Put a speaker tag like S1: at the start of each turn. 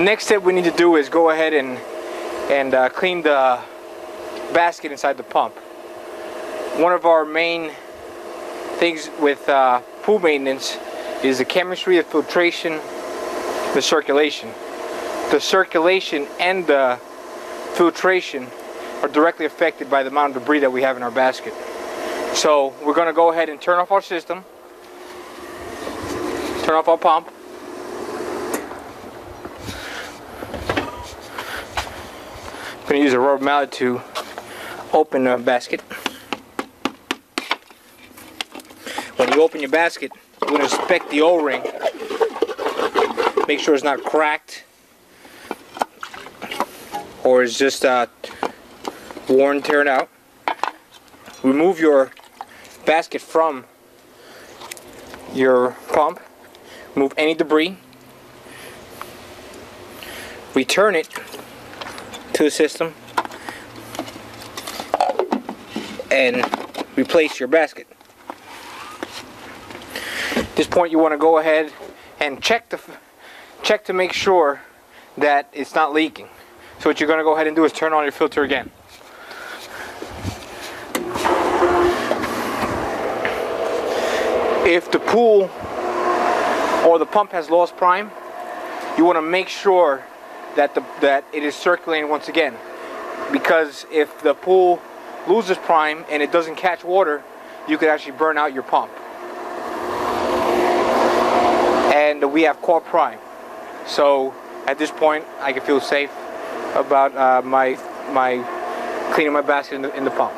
S1: Next step we need to do is go ahead and clean the basket inside the pump. One of our main things with pool maintenance is the chemistry, the filtration, the circulation. The circulation and the filtration are directly affected by the amount of debris that we have in our basket. So we're going to go ahead and turn off our system, turn off our pump. I'm going to use a rubber mallet to open the basket. When you open your basket, you're going to inspect the O-ring. Make sure it's not cracked or it's just worn, teared out. Remove your basket from your pump. Remove any debris. Return it to the system and replace your basket. At this point you want to go ahead and check to make sure that it's not leaking. So what you're going to go ahead and do is turn on your filter again. If the pool or the pump has lost prime, you want to make sure that it is circulating once again, because if the pool loses prime and it doesn't catch water, you could actually burn out your pump. And we have caught prime, so at this point I can feel safe about my cleaning my basket in the pump.